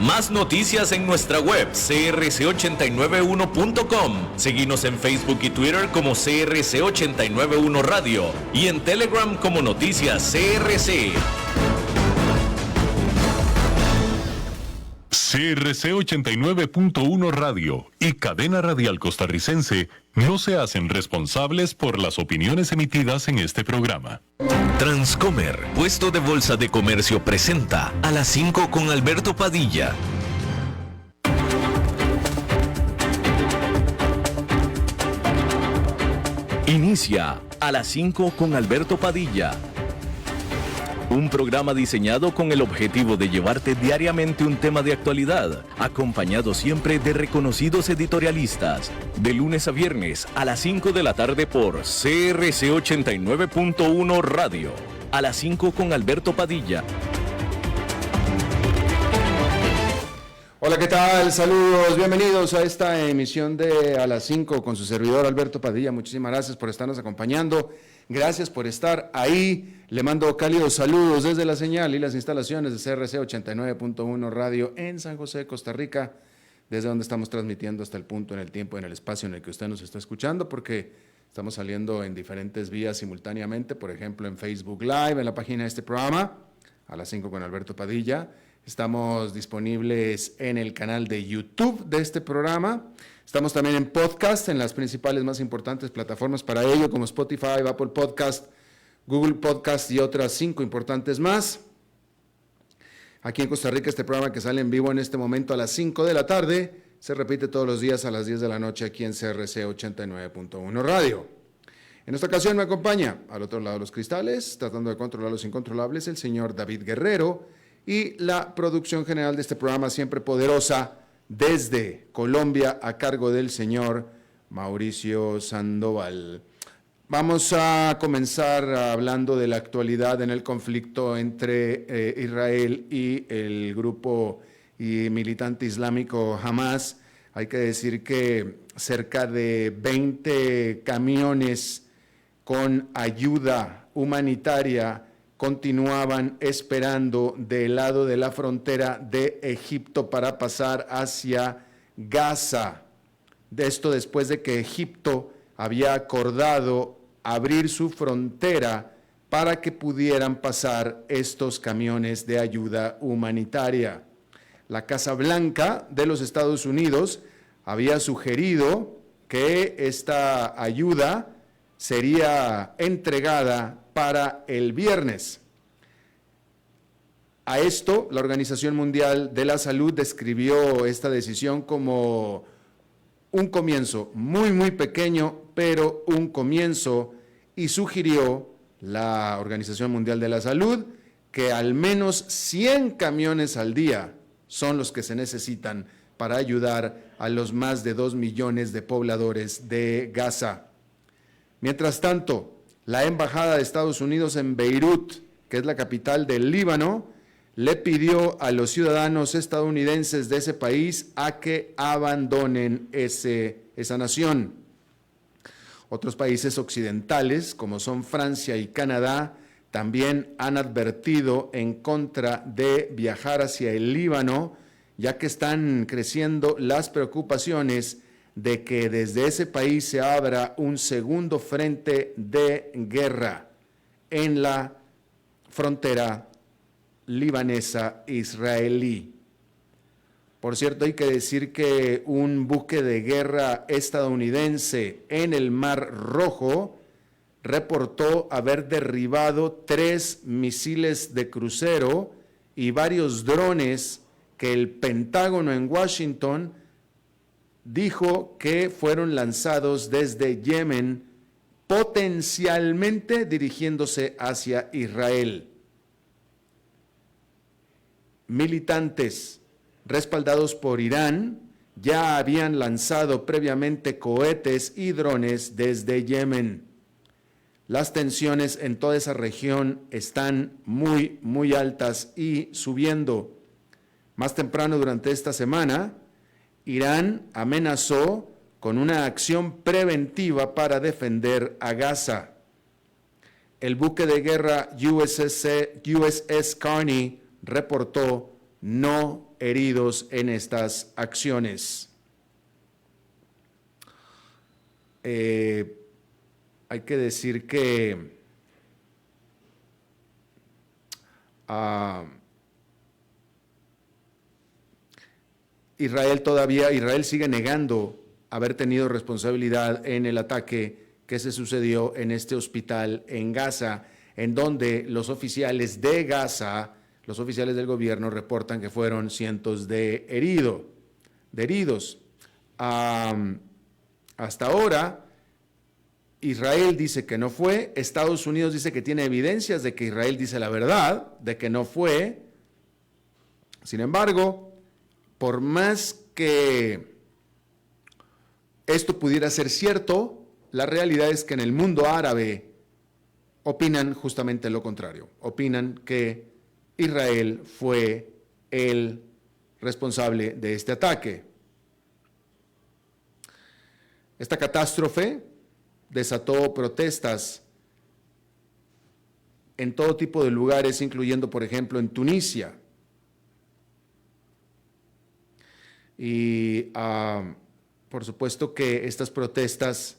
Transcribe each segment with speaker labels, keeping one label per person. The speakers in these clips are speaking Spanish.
Speaker 1: Más noticias en nuestra web crc891.com. Seguinos en Facebook y Twitter como CRC891 Radio y en Telegram como Noticias CRC.
Speaker 2: CRC 89.1 Radio y Cadena Radial Costarricense no se hacen responsables por las opiniones emitidas en este programa.
Speaker 1: Transcomer, puesto de bolsa de comercio, presenta a las 5 con Alberto Padilla. Inicia a las 5 con Alberto Padilla. Un programa diseñado con el objetivo de llevarte diariamente un tema de actualidad, acompañado siempre de reconocidos editorialistas, de lunes a viernes a las 5 de la tarde por CRC 89.1 Radio. A las 5 con Alberto Padilla.
Speaker 3: Hola, ¿qué tal? Saludos, bienvenidos a esta emisión de A las 5 con su servidor Alberto Padilla. Muchísimas gracias por estarnos acompañando. Gracias por estar ahí. Le mando cálidos saludos desde la señal y las instalaciones de CRC 89.1 Radio en San José, Costa Rica, desde donde estamos transmitiendo hasta el punto, en el tiempo, en el espacio en el que usted nos está escuchando, porque estamos saliendo en diferentes vías simultáneamente, por ejemplo en Facebook Live, en la página de este programa, A las 5 con Alberto Padilla. Estamos disponibles en el canal de YouTube de este programa. Estamos también en podcast, en las principales más importantes plataformas para ello, como Spotify, Apple Podcast, Google Podcast y otras 5 importantes más. Aquí en Costa Rica, este programa que sale en vivo en este momento a las 5 de la tarde, se repite todos los días a las 10 de la noche aquí en CRC 89.1 Radio. En esta ocasión me acompaña, al otro lado de los cristales, tratando de controlar los incontrolables, el señor David Guerrero, y la producción general de este programa, siempre poderosa, desde Colombia, a cargo del señor Mauricio Sandoval. Vamos a comenzar hablando de la actualidad en el conflicto entre Israel y el grupo militante islámico Hamas. Hay que decir que cerca de 20 camiones con ayuda humanitaria continuaban esperando del lado de la frontera de Egipto para pasar hacia Gaza. De esto después de que Egipto había acordado abrir su frontera para que pudieran pasar estos camiones de ayuda humanitaria. La Casa Blanca de los Estados Unidos había sugerido que esta ayuda sería entregada para el viernes. A esto, la Organización Mundial de la Salud describió esta decisión como un comienzo muy, muy pequeño, pero un comienzo, y sugirió la Organización Mundial de la Salud que al menos 100 camiones al día son los que se necesitan para ayudar a los más de 2 millones de pobladores de Gaza. Mientras tanto, la Embajada de Estados Unidos en Beirut, que es la capital del Líbano, le pidió a los ciudadanos estadounidenses de ese país a que abandonen esa nación. Otros países occidentales, como son Francia y Canadá, también han advertido en contra de viajar hacia el Líbano, ya que están creciendo las preocupaciones de que desde ese país se abra un segundo frente de guerra en la frontera libanesa-israelí. Por cierto, hay que decir que un buque de guerra estadounidense en el Mar Rojo reportó haber derribado 3 misiles de crucero y varios drones que el Pentágono en Washington dijo que fueron lanzados desde Yemen, potencialmente dirigiéndose hacia Israel. Militantes respaldados por Irán ya habían lanzado previamente cohetes y drones desde Yemen. Las tensiones en toda esa región están muy, muy altas y subiendo. Más temprano durante esta semana, Irán amenazó con una acción preventiva para defender a Gaza. El buque de guerra USS Carney reportó no heridos en estas acciones. Hay que decir que Israel sigue negando haber tenido responsabilidad en el ataque que se sucedió en este hospital en Gaza, en donde los oficiales de Gaza, los oficiales del gobierno, reportan que fueron cientos de heridos. Hasta ahora, Israel dice que no fue, Estados Unidos dice que tiene evidencias de que Israel dice la verdad, de que no fue. Sin embargo, por más que esto pudiera ser cierto, la realidad es que en el mundo árabe opinan justamente lo contrario. Opinan que Israel fue el responsable de este ataque. Esta catástrofe desató protestas en todo tipo de lugares, incluyendo, por ejemplo, en Tunisia. Y por supuesto que estas protestas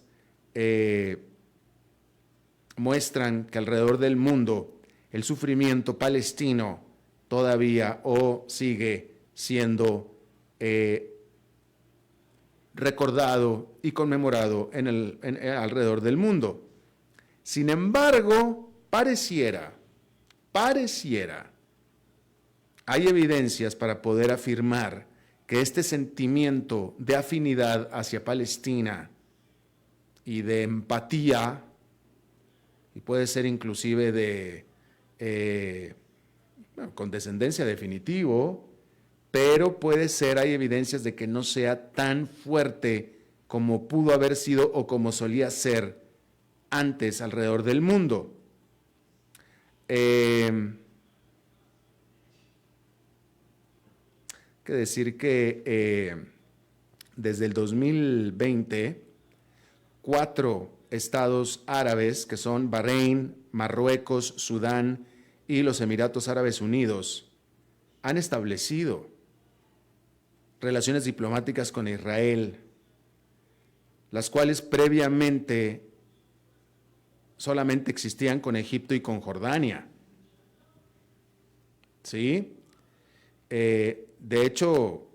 Speaker 3: muestran que alrededor del mundo el sufrimiento palestino todavía sigue siendo recordado y conmemorado alrededor del mundo. Sin embargo, pareciera, hay evidencias para poder afirmar que este sentimiento de afinidad hacia Palestina y de empatía, y puede ser inclusive de condescendencia definitivo, pero hay evidencias de que no sea tan fuerte como pudo haber sido o como solía ser antes alrededor del mundo. Que decir que desde el 2020, 4 estados árabes, que son Bahrein, Marruecos, Sudán y los Emiratos Árabes Unidos, han establecido relaciones diplomáticas con Israel, las cuales previamente solamente existían con Egipto y con Jordania. ¿Sí? De hecho,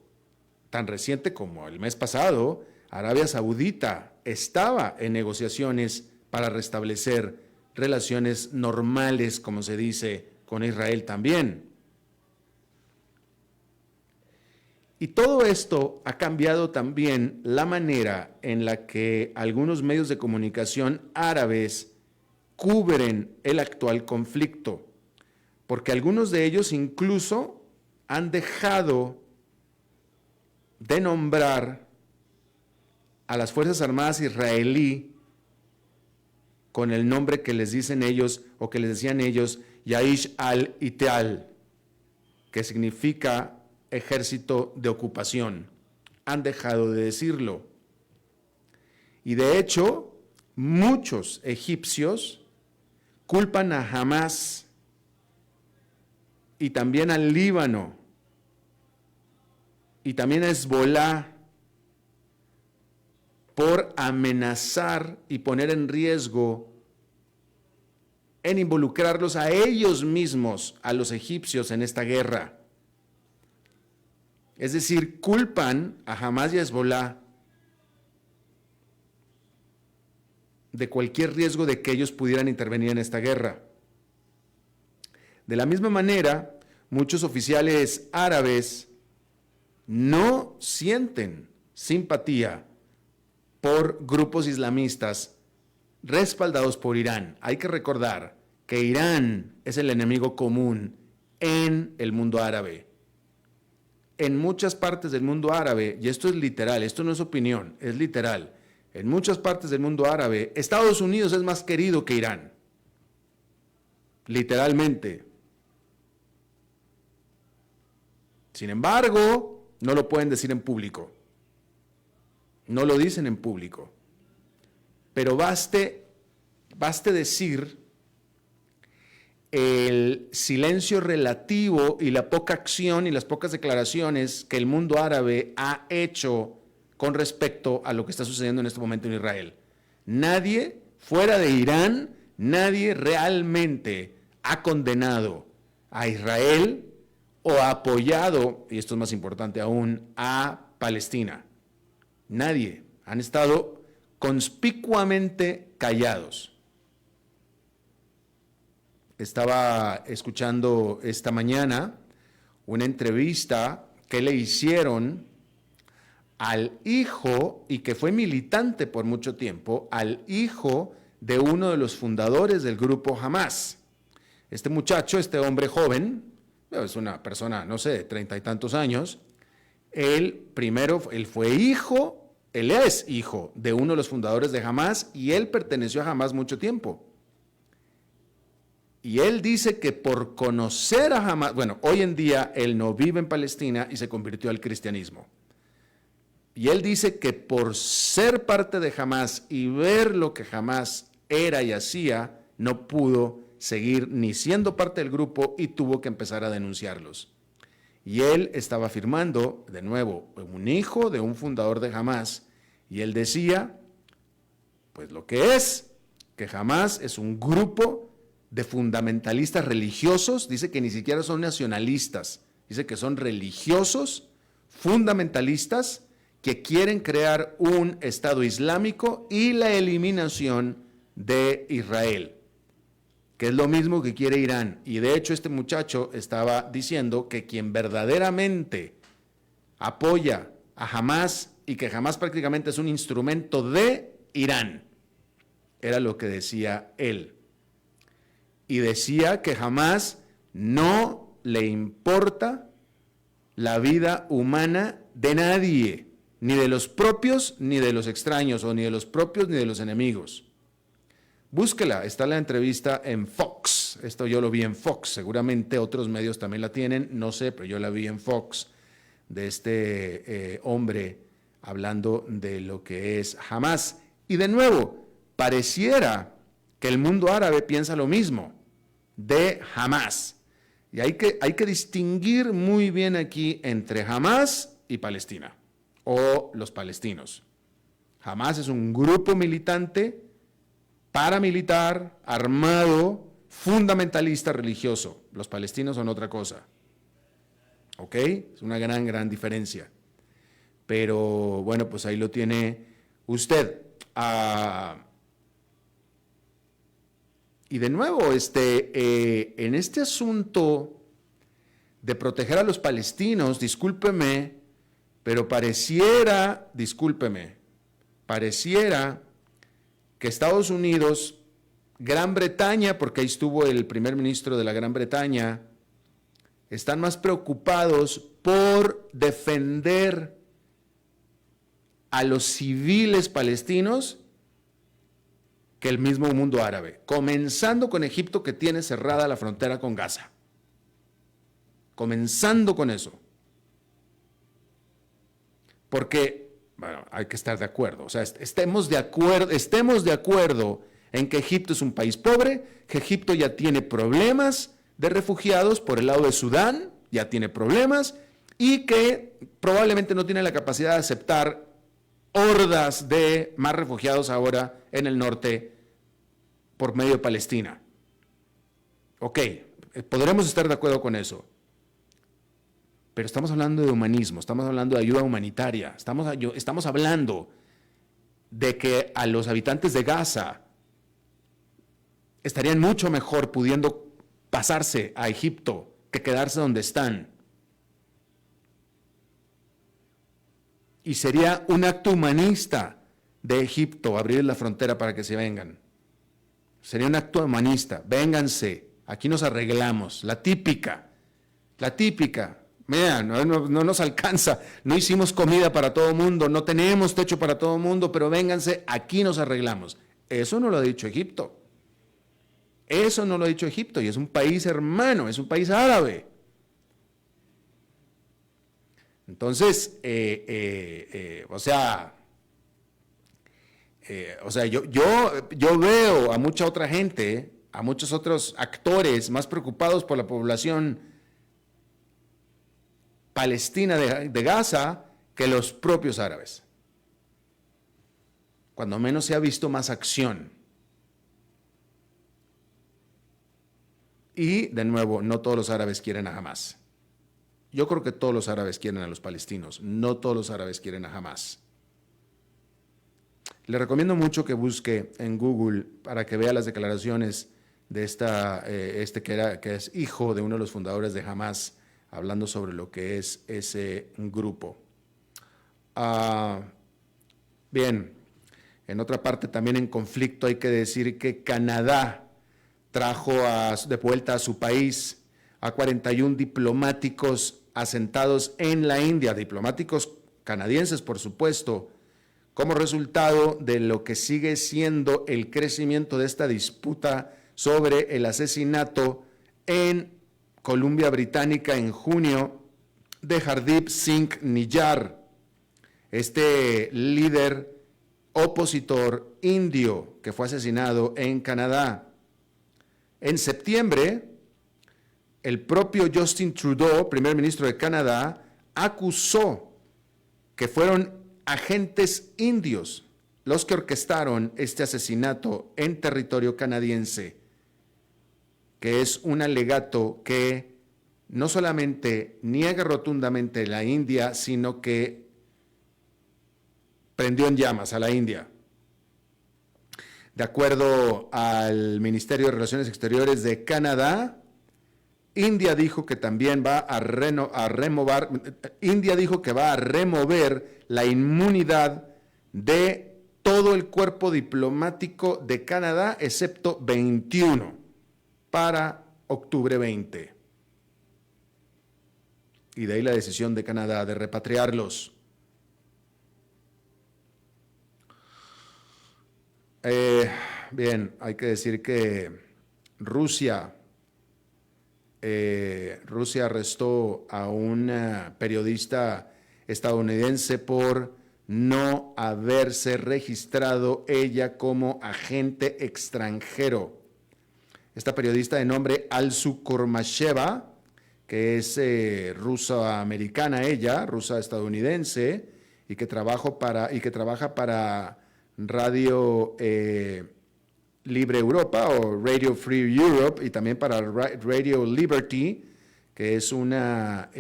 Speaker 3: tan reciente como el mes pasado, Arabia Saudita estaba en negociaciones para restablecer relaciones normales, como se dice, con Israel también. Y todo esto ha cambiado también la manera en la que algunos medios de comunicación árabes cubren el actual conflicto, porque algunos de ellos incluso han dejado de nombrar a las Fuerzas Armadas israelí con el nombre que les dicen ellos o que les decían ellos, Yaish al-Ital, que significa ejército de ocupación. Han dejado de decirlo. Y de hecho, muchos egipcios culpan a Hamás y también al Líbano y también a Hezbolá por amenazar y poner en riesgo, en involucrarlos a ellos mismos, a los egipcios, en esta guerra. Es decir, culpan a Hamás y a Hezbolá de cualquier riesgo de que ellos pudieran intervenir en esta guerra. De la misma manera, muchos oficiales árabes no sienten simpatía por grupos islamistas respaldados por Irán. Hay que recordar que Irán es el enemigo común en el mundo árabe. En muchas partes del mundo árabe, y esto es literal, esto no es opinión, es literal, en muchas partes del mundo árabe, Estados Unidos es más querido que Irán. Literalmente. Sin embargo, no lo pueden decir en público. No lo dicen en público. Pero baste decir el silencio relativo y la poca acción y las pocas declaraciones que el mundo árabe ha hecho con respecto a lo que está sucediendo en este momento en Israel. Nadie, fuera de Irán, nadie realmente ha condenado a Israel o ha apoyado, y esto es más importante aún, a Palestina. Nadie. Han estado conspicuamente callados. Estaba escuchando esta mañana una entrevista que le hicieron al hijo, y que fue militante por mucho tiempo, al hijo de uno de los fundadores del grupo Hamás. Este muchacho, este hombre joven, es una persona, no sé, de 30 y tantos años, él es hijo de uno de los fundadores de Hamás, y él perteneció a Hamás mucho tiempo. Y él dice que por conocer a Hamás, bueno, hoy en día él no vive en Palestina y se convirtió al cristianismo. Y él dice que por ser parte de Hamás y ver lo que Hamás era y hacía, no pudo seguir ni siendo parte del grupo y tuvo que empezar a denunciarlos. Y él estaba afirmando, de nuevo, un hijo de un fundador de Hamás, y él decía, pues lo que es, que Hamás es un grupo de fundamentalistas religiosos, dice que ni siquiera son nacionalistas, dice que son religiosos, fundamentalistas, que quieren crear un Estado islámico y la eliminación de Israel, que es lo mismo que quiere Irán. Y de hecho este muchacho estaba diciendo que quien verdaderamente apoya a Hamás y que Hamás prácticamente es un instrumento de Irán, era lo que decía él. Y decía que Hamás no le importa la vida humana de nadie, ni de los propios ni de los extraños, o ni de los propios ni de los enemigos. Búsquela, está la entrevista en Fox. Esto yo lo vi en Fox, seguramente otros medios también la tienen, no sé, pero yo la vi en Fox, de este hombre hablando de lo que es Hamás. Y de nuevo, pareciera que el mundo árabe piensa lo mismo de Hamás. Y hay que distinguir muy bien aquí entre Hamás y Palestina, o los palestinos. Hamás es un grupo militante, paramilitar, armado, fundamentalista religioso. Los palestinos son otra cosa. ¿Ok? Es una gran diferencia. Pero bueno, pues ahí lo tiene usted. Y de nuevo, en este asunto de proteger a los palestinos, discúlpeme, pero pareciera que Estados Unidos, Gran Bretaña, porque ahí estuvo el primer ministro de la Gran Bretaña, están más preocupados por defender a los civiles palestinos que el mismo mundo árabe, comenzando con Egipto, que tiene cerrada la frontera con Gaza. Comenzando con eso. Porque, bueno, hay que estar de acuerdo. O sea, estemos de acuerdo en que Egipto es un país pobre, que Egipto ya tiene problemas de refugiados por el lado de Sudán, ya tiene problemas, y que probablemente no tiene la capacidad de aceptar hordas de más refugiados ahora en el norte por medio de Palestina. Ok, podremos estar de acuerdo con eso. Pero estamos hablando de humanismo, estamos hablando de ayuda humanitaria, estamos hablando de que a los habitantes de Gaza estarían mucho mejor pudiendo pasarse a Egipto que quedarse donde están. Y sería un acto humanista de Egipto abrir la frontera para que se vengan. Sería un acto humanista. Vénganse, aquí nos arreglamos. La típica. Mira, no nos alcanza, no hicimos comida para todo el mundo, no tenemos techo para todo el mundo, pero vénganse, aquí nos arreglamos. Eso no lo ha dicho Egipto. Eso no lo ha dicho Egipto, y es un país hermano, es un país árabe. Entonces, yo veo a mucha otra gente a muchos otros actores más preocupados por la población palestina de Gaza que los propios árabes. Cuando menos se ha visto más acción. Y, de nuevo, no todos los árabes quieren a Hamás. Yo creo que todos los árabes quieren a los palestinos, no todos los árabes quieren a Hamás. Le recomiendo mucho que busque en Google para que vea las declaraciones de que es hijo de uno de los fundadores de Hamás, hablando sobre lo que es ese grupo. Bien, en otra parte también en conflicto hay que decir que Canadá trajo de vuelta a su país a 41 diplomáticos asentados en la India, diplomáticos canadienses, por supuesto, como resultado de lo que sigue siendo el crecimiento de esta disputa sobre el asesinato en Columbia Británica en junio de Hardeep Singh Niyar, este líder opositor indio que fue asesinado en Canadá. En septiembre, el propio Justin Trudeau, primer ministro de Canadá, acusó que fueron agentes indios los que orquestaron este asesinato en territorio canadiense, que es un alegato que no solamente niega rotundamente la India, sino que prendió en llamas a la India. De acuerdo al Ministerio de Relaciones Exteriores de Canadá, India dijo que también va a remover la inmunidad de todo el cuerpo diplomático de Canadá, excepto 21, para octubre 20. Y de ahí la decisión de Canadá de repatriarlos. Bien, hay que decir que Rusia arrestó a una periodista estadounidense por no haberse registrado ella como agente extranjero. Esta periodista de nombre Alsu Kormasheva, que es rusa-americana ella, rusa-estadounidense, y que trabaja para Radio Libre Europa o Radio Free Europe, y también para Radio Liberty, que es una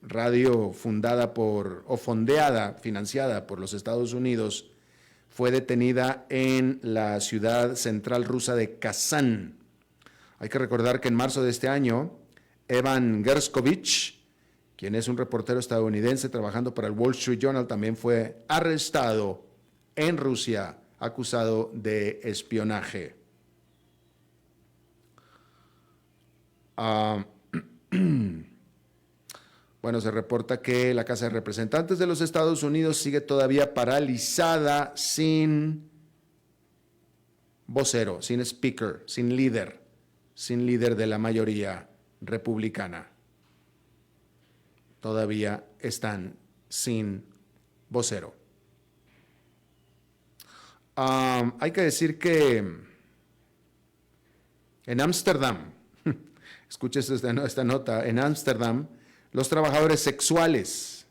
Speaker 3: radio financiada por los Estados Unidos, fue detenida en la ciudad central rusa de Kazán. Hay que recordar que en marzo de este año, Evan Gershkovich, quien es un reportero estadounidense trabajando para el Wall Street Journal, también fue arrestado en Rusia, acusado de espionaje. Bueno, se reporta que la Casa de Representantes de los Estados Unidos sigue todavía paralizada, sin vocero, sin speaker, sin líder de la mayoría republicana. Todavía están sin vocero. Hay que decir que en Ámsterdam, escuches esta nota, en Ámsterdam, los trabajadores sexuales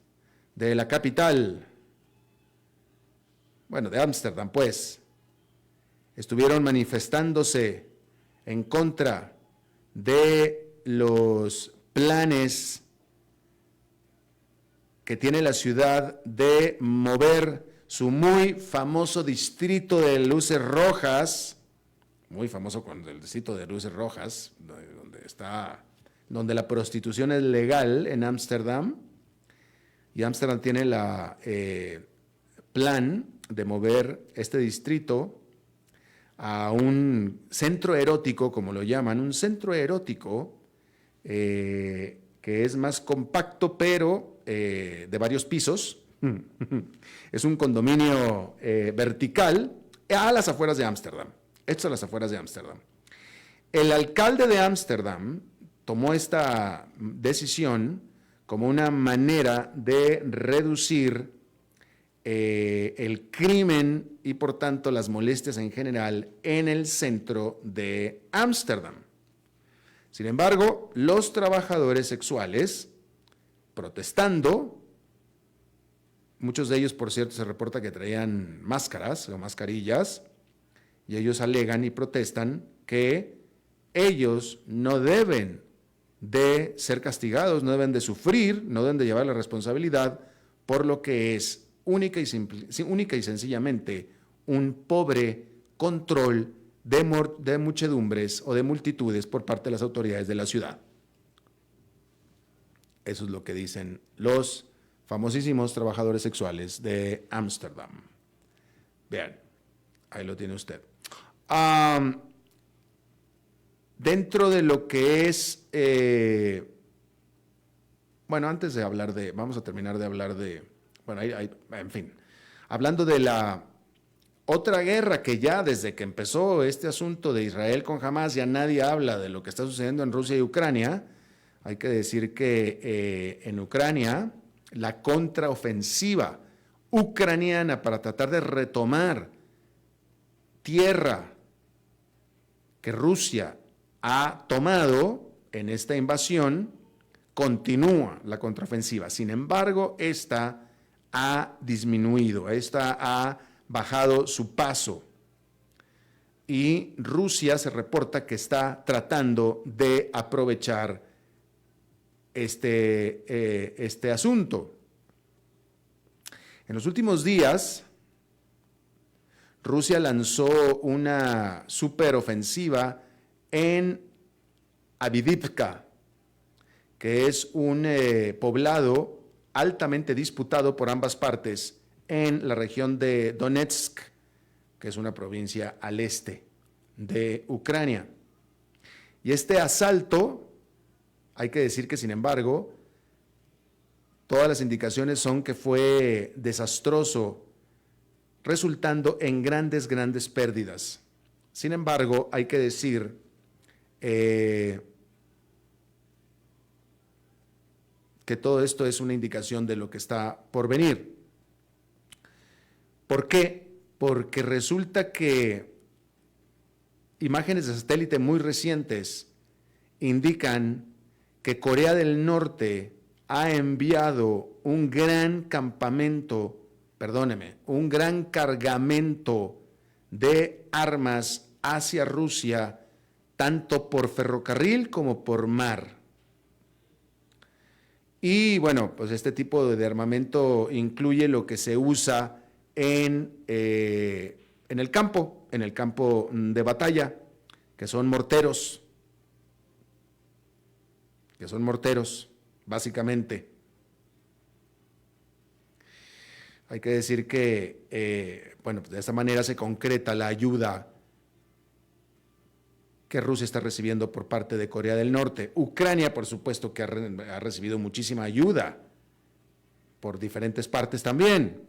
Speaker 3: de la capital, de Ámsterdam, pues, estuvieron manifestándose en contra de los planes que tiene la ciudad de mover su muy famoso distrito de luces rojas, muy famoso con el distrito de luces rojas, donde la prostitución es legal en Ámsterdam, y Ámsterdam tiene la plan de mover este distrito a un centro erótico, como lo llaman, un centro erótico que es más compacto, pero de varios pisos. Es un condominio vertical a las afueras de Ámsterdam, hecho a las afueras de Ámsterdam. El alcalde de Ámsterdam tomó esta decisión como una manera de reducir el crimen y por tanto las molestias en general en el centro de Ámsterdam. Sin embargo, los trabajadores sexuales protestando, muchos de ellos, por cierto, se reporta que traían máscaras o mascarillas, y ellos alegan y protestan que ellos no deben de ser castigados, no deben de sufrir, no deben de llevar la responsabilidad por lo que es única y sencillamente un pobre control de muchedumbres o de multitudes por parte de las autoridades de la ciudad. Eso es lo que dicen los famosísimos trabajadores sexuales de Ámsterdam. Vean, ahí lo tiene usted. Dentro de lo que es, bueno, antes de hablar de, vamos a terminar de hablar de, bueno, en fin, hablando de la otra guerra que ya desde que empezó este asunto de Israel con Hamás, ya nadie habla de lo que está sucediendo en Rusia y Ucrania. Hay que decir que en Ucrania la contraofensiva ucraniana para tratar de retomar tierra que Rusia ha tomado en esta invasión, continúa la contraofensiva. Sin embargo, esta ha disminuido, esta ha bajado su paso y Rusia se reporta que está tratando de aprovechar este asunto. En los últimos días, Rusia lanzó una superofensiva en Avdiivka, que es un poblado altamente disputado por ambas partes en la región de Donetsk, que es una provincia al este de Ucrania. Y este asalto, hay que decir que sin embargo, todas las indicaciones son que fue desastroso, resultando en grandes pérdidas. Sin embargo, hay que decir que todo esto es una indicación de lo que está por venir. ¿Por qué? Porque resulta que imágenes de satélite muy recientes indican que Corea del Norte ha enviado un gran cargamento de armas hacia Rusia, tanto por ferrocarril como por mar. Y bueno, pues este tipo de armamento incluye lo que se usa en el campo de batalla, que son morteros, básicamente. Hay que decir que, bueno, de esta manera se concreta la ayuda que Rusia está recibiendo por parte de Corea del Norte. Ucrania, por supuesto, que ha recibido muchísima ayuda por diferentes partes también.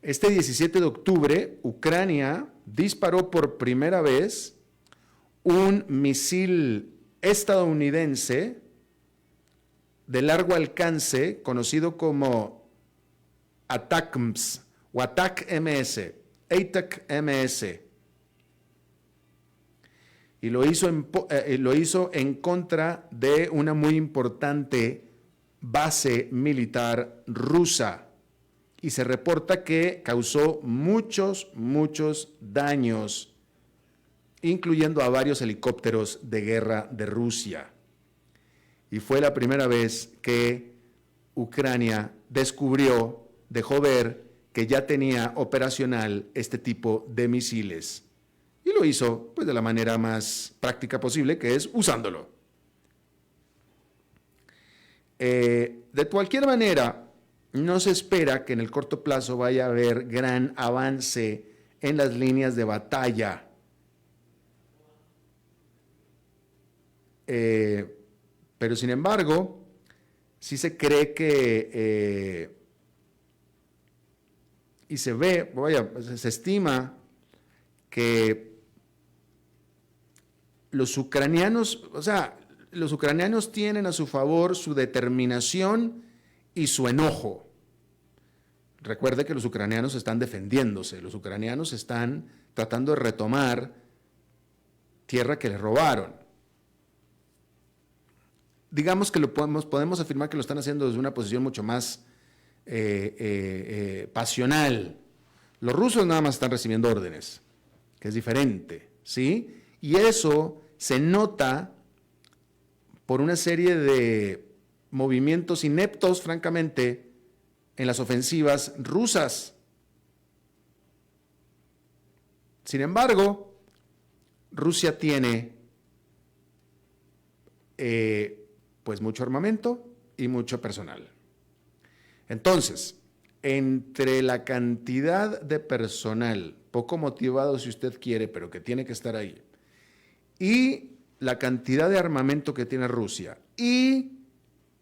Speaker 3: Este 17 de octubre, Ucrania disparó por primera vez un misil estadounidense de largo alcance, conocido como ATACMS o ATAC-MS, y lo hizo en contra de una muy importante base militar rusa, y se reporta que causó muchos daños, incluyendo a varios helicópteros de guerra de Rusia. Y fue la primera vez que Ucrania dejó ver que ya tenía operacional este tipo de misiles. Y lo hizo pues de la manera más práctica posible, que es usándolo. De cualquier manera, no se espera que en el corto plazo vaya a haber gran avance en las líneas de batalla. Pero sin embargo, sí se cree que, y se ve, se estima que los ucranianos tienen a su favor su determinación y su enojo. Recuerde que los ucranianos están defendiéndose, los ucranianos están tratando de retomar tierra que les robaron. Digamos que podemos afirmar que lo están haciendo desde una posición mucho más pasional. Los rusos nada más están recibiendo órdenes, que es diferente, ¿sí? Y eso se nota por una serie de movimientos ineptos, francamente, en las ofensivas rusas. Sin embargo, Rusia tiene pues mucho armamento y mucho personal. Entonces, entre la cantidad de personal, poco motivado si usted quiere, pero que tiene que estar ahí, y la cantidad de armamento que tiene Rusia, y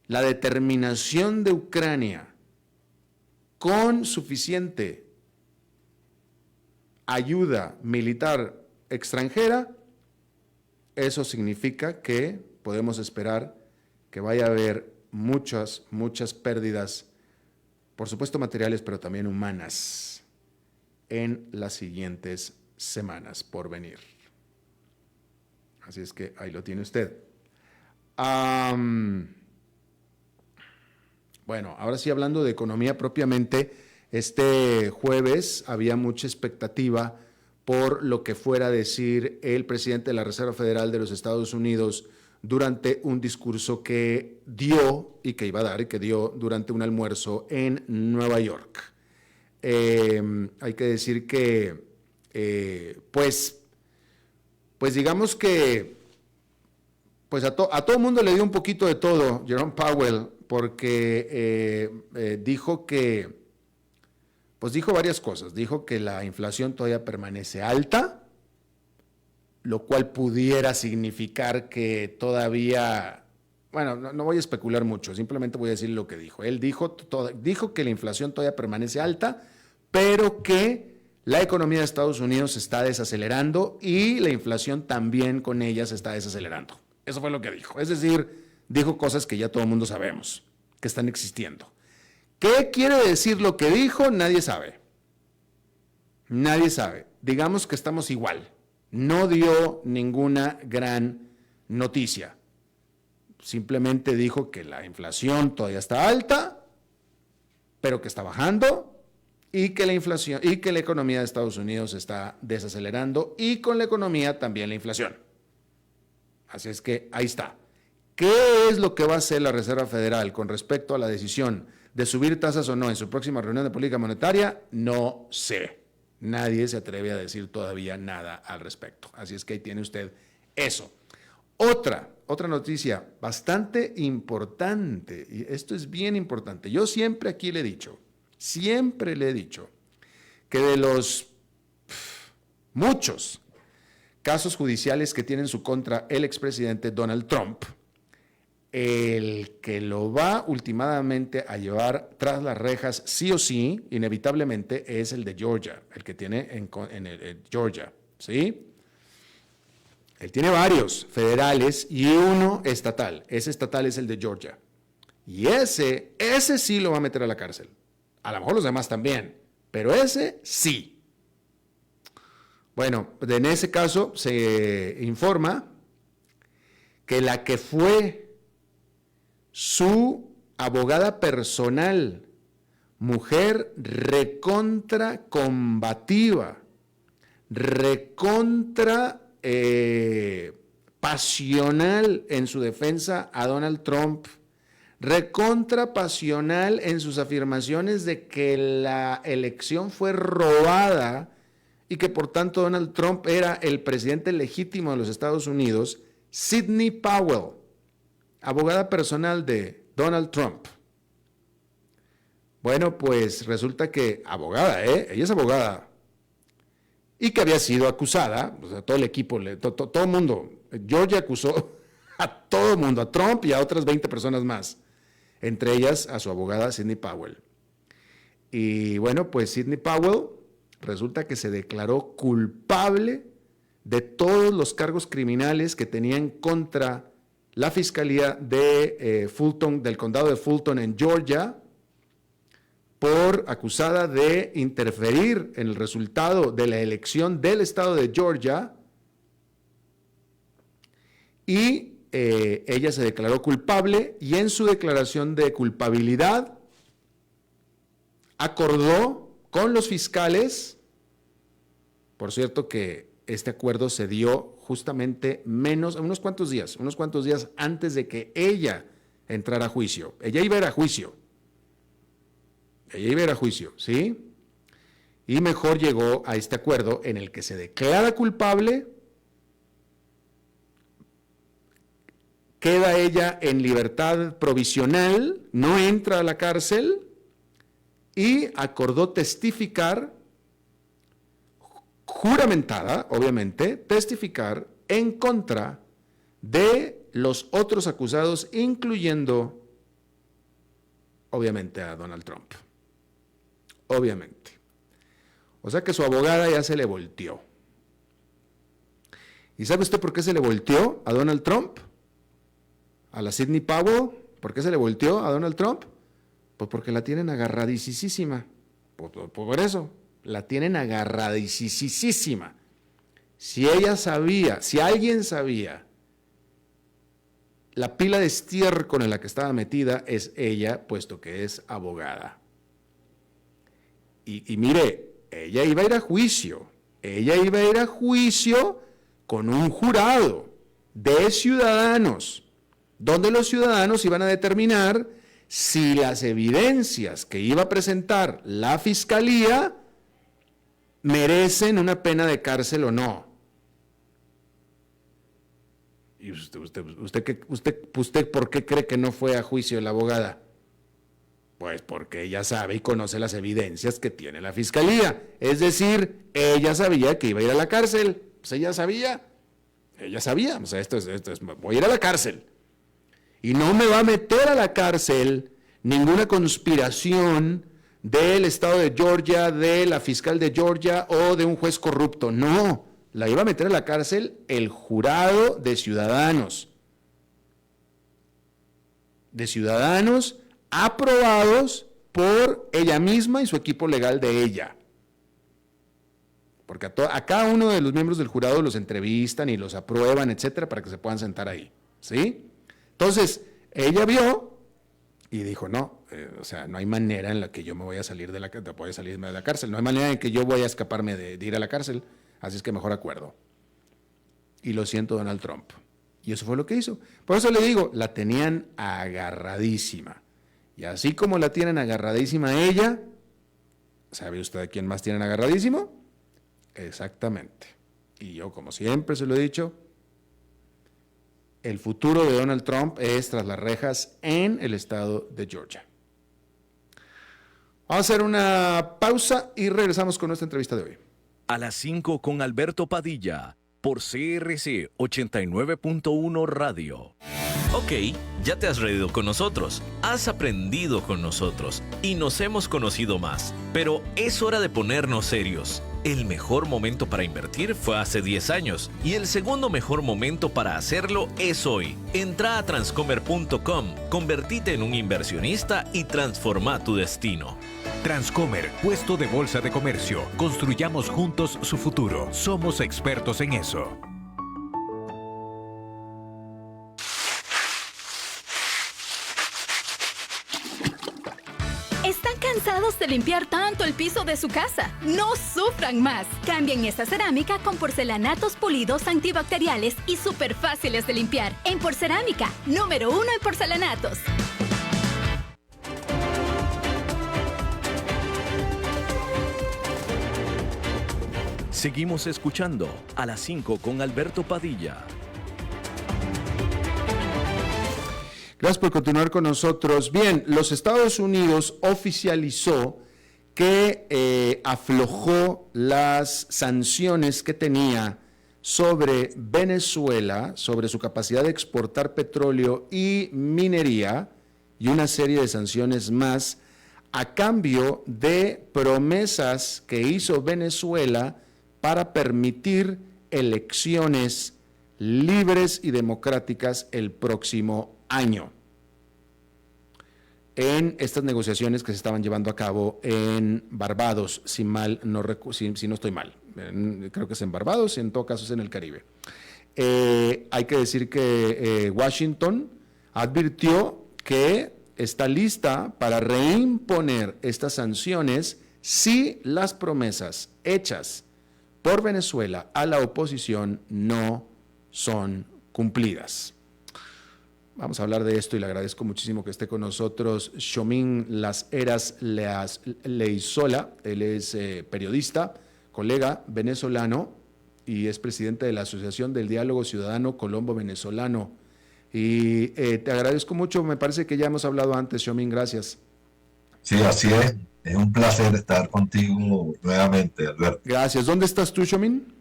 Speaker 3: la determinación de Ucrania con suficiente ayuda militar extranjera, eso significa que podemos esperar que vaya a haber muchas pérdidas, por supuesto materiales, pero también humanas, en las siguientes semanas por venir. Así es que ahí lo tiene usted. Bueno, ahora sí, hablando de economía propiamente, este jueves había mucha expectativa por lo que fuera a decir el presidente de la Reserva Federal de los Estados Unidos durante un discurso que dio y que iba a dar y que dio durante un almuerzo en Nueva York. Hay que decir que, pues digamos que pues a todo el mundo le dio un poquito de todo Jerome Powell, porque dijo varias cosas. Dijo que la inflación todavía permanece alta, lo cual pudiera significar que todavía, bueno, no voy a especular mucho, simplemente voy a decir lo que dijo. Él dijo que la inflación todavía permanece alta, pero que la economía de Estados Unidos se está desacelerando y la inflación también con ella se está desacelerando. Eso fue lo que dijo. Es decir, dijo cosas que ya todo el mundo sabemos, que están existiendo. ¿Qué quiere decir lo que dijo? Nadie sabe. Nadie sabe. Digamos que estamos igual. No dio ninguna gran noticia. Simplemente dijo que la inflación todavía está alta, pero que está bajando, y que la inflación y que la economía de Estados Unidos está desacelerando, y con la economía también la inflación. Así es que ahí está. ¿Qué es lo que va a hacer la Reserva Federal con respecto a la decisión de subir tasas o no en su próxima reunión de política monetaria? No sé. Nadie se atreve a decir todavía nada al respecto. Así es que ahí tiene usted eso. Otra noticia bastante importante, y esto es bien importante. Yo siempre aquí le he dicho que de los muchos casos judiciales que tiene en su contra el expresidente Donald Trump, el que lo va últimamente a llevar tras las rejas sí o sí, inevitablemente, es el de Georgia, el que tiene en Georgia, ¿sí? Él tiene varios federales y uno estatal. Ese estatal es el de Georgia. Y ese sí lo va a meter a la cárcel. A lo mejor los demás también, pero ese sí. Bueno, en ese caso se informa que la que fue su abogada personal, mujer recontra combativa, recontra pasional en su defensa a Donald Trump, recontra pasional en sus afirmaciones de que la elección fue robada y que por tanto Donald Trump era el presidente legítimo de los Estados Unidos, Sidney Powell, abogada personal de Donald Trump. Bueno, pues resulta que abogada, ella es abogada, y que había sido acusada, o sea, todo el equipo, todo el mundo, Georgia acusó a todo el mundo, a Trump y a otras 20 personas más, entre ellas a su abogada Sidney Powell. Y bueno, pues Sidney Powell resulta que se declaró culpable de todos los cargos criminales que tenían contra la Fiscalía de Fulton, del condado de Fulton en Georgia, acusada de interferir en el resultado de la elección del estado de Georgia, y ella se declaró culpable, y en su declaración de culpabilidad acordó con los fiscales, por cierto que este acuerdo se dio justamente unos cuantos días antes de que ella entrara a juicio. Ella iba a ir a juicio, ¿sí? Y mejor llegó a este acuerdo en el que se declara culpable, queda ella en libertad provisional, no entra a la cárcel, y acordó testificar, juramentada, obviamente, testificar en contra de los otros acusados, incluyendo, obviamente, a Donald Trump. Obviamente. O sea que su abogada ya se le volteó. ¿Y sabe usted por qué se le volteó a Donald Trump? A la Sidney Powell. ¿Por qué se le volteó a Donald Trump? Pues porque la tienen agarradísima. Por eso, la tienen agarradísima. Si alguien sabía la pila de estiércol en la que estaba metida, es ella, puesto que es abogada. Y mire, ella iba a ir a juicio. Ella iba a ir a juicio con un jurado de ciudadanos, donde los ciudadanos iban a determinar si las evidencias que iba a presentar la fiscalía merecen una pena de cárcel o no. ¿Y usted por qué cree que no fue a juicio la abogada? Pues porque ella sabe y conoce las evidencias que tiene la fiscalía. Es decir, ella sabía que iba a ir a la cárcel. Pues ella sabía. O sea, voy a ir a la cárcel. Y no me va a meter a la cárcel ninguna conspiración del estado de Georgia, de la fiscal de Georgia o de un juez corrupto. No, la iba a meter a la cárcel el jurado de ciudadanos. De ciudadanos aprobados por ella misma y su equipo legal de ella. Porque a cada uno de los miembros del jurado los entrevistan y los aprueban, etcétera, para que se puedan sentar ahí. ¿Sí? Entonces, ella vio y dijo, no, o sea, no hay manera en la que yo me voy a salir de la cárcel, no hay manera en que yo voy a escaparme de ir a la cárcel, así es que mejor acuerdo. Y lo siento, Donald Trump. Y eso fue lo que hizo. Por eso le digo, la tenían agarradísima. Y así como la tienen agarradísima a ella, ¿sabe usted a quién más tienen agarradísimo? Exactamente. Y yo, como siempre se lo he dicho, el futuro de Donald Trump es tras las rejas en el estado de Georgia. Vamos a hacer una pausa y regresamos con nuestra entrevista de hoy.
Speaker 1: A las 5 con Alberto Padilla, por CRC 89.1 Radio.
Speaker 4: Ok, ya te has reído con nosotros, has aprendido con nosotros y nos hemos conocido más. Pero es hora de ponernos serios. El mejor momento para invertir fue hace 10 años y el segundo mejor momento para hacerlo es hoy. Entra a transcomer.com, convertite en un inversionista y transforma tu destino.
Speaker 5: Transcomer, puesto de bolsa de comercio. Construyamos juntos su futuro. Somos expertos en eso.
Speaker 6: ¿Están cansados de limpiar tanto el piso de su casa? ¡No sufran más! Cambien esta cerámica con porcelanatos pulidos antibacteriales y súper fáciles de limpiar. En Porcerámica, número 1 en porcelanatos.
Speaker 1: Seguimos escuchando a las 5 con Alberto Padilla.
Speaker 3: Gracias por continuar con nosotros. Bien, los Estados Unidos oficializó que aflojó las sanciones que tenía sobre Venezuela, sobre su capacidad de exportar petróleo y minería, y una serie de sanciones más, a cambio de promesas que hizo Venezuela para permitir elecciones libres y democráticas el próximo año. en estas negociaciones que se estaban llevando a cabo en Barbados, si no estoy mal. Creo que es en Barbados y en todo caso es en el Caribe. Hay que decir que Washington advirtió que está lista para reimponer estas sanciones si las promesas hechas por Venezuela a la oposición no son cumplidas. Vamos a hablar de esto y le agradezco muchísimo que esté con nosotros Xomin Las Heras Leizola. Él es periodista, colega venezolano y es presidente de la Asociación del Diálogo Ciudadano Colombo-Venezolano. Y te agradezco mucho, me parece que ya hemos hablado antes, Xomin, gracias.
Speaker 7: Sí, así es un placer estar contigo nuevamente, Alberto.
Speaker 3: Gracias. ¿Dónde estás tú, Xomin?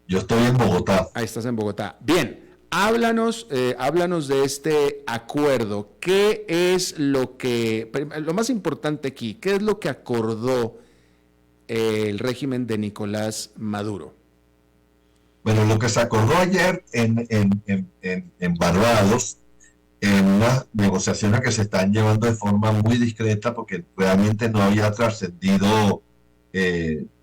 Speaker 7: Yo estoy en Bogotá.
Speaker 3: Ahí estás en Bogotá. Bien. Háblanos de este acuerdo. ¿Qué es lo más importante aquí? ¿Qué es lo que acordó el régimen de Nicolás Maduro?
Speaker 7: Bueno, lo que se acordó ayer en Barbados, en unas negociaciones que se están llevando de forma muy discreta, porque realmente no había trascendido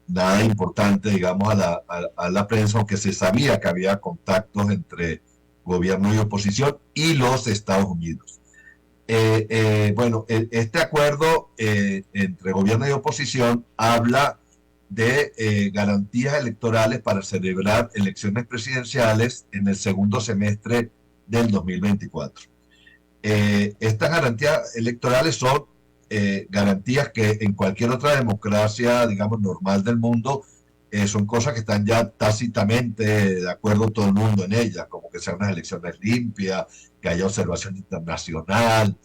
Speaker 7: nada importante, digamos, a la prensa, aunque se sabía que había contactos entre gobierno y oposición y los Estados Unidos. Bueno, este acuerdo entre gobierno y oposición habla de garantías electorales para celebrar elecciones presidenciales en el segundo semestre del 2024. Estas garantías electorales son garantías que en cualquier otra democracia, digamos, normal del mundo, son cosas que están ya tácitamente de acuerdo todo el mundo en ellas, como que sean unas elecciones limpias, que haya observación internacional,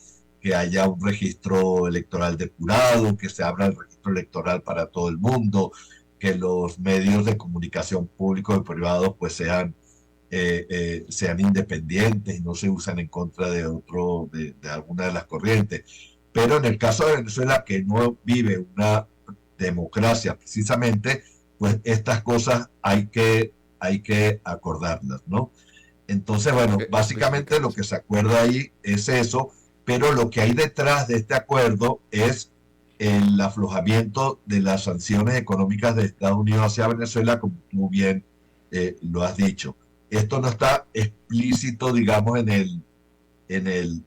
Speaker 7: que haya un registro electoral depurado, que se abra el registro electoral para todo el mundo, que los medios de comunicación públicos y privados pues sean independientes y no se usan en contra de alguna de las corrientes. Pero en el caso de Venezuela, que no vive una democracia precisamente, pues estas cosas hay que acordarlas, ¿no? Entonces, bueno, básicamente lo que se acuerda ahí es eso, pero lo que hay detrás de este acuerdo es el aflojamiento de las sanciones económicas de Estados Unidos hacia Venezuela, como tú bien lo has dicho. Esto no está explícito, digamos, en el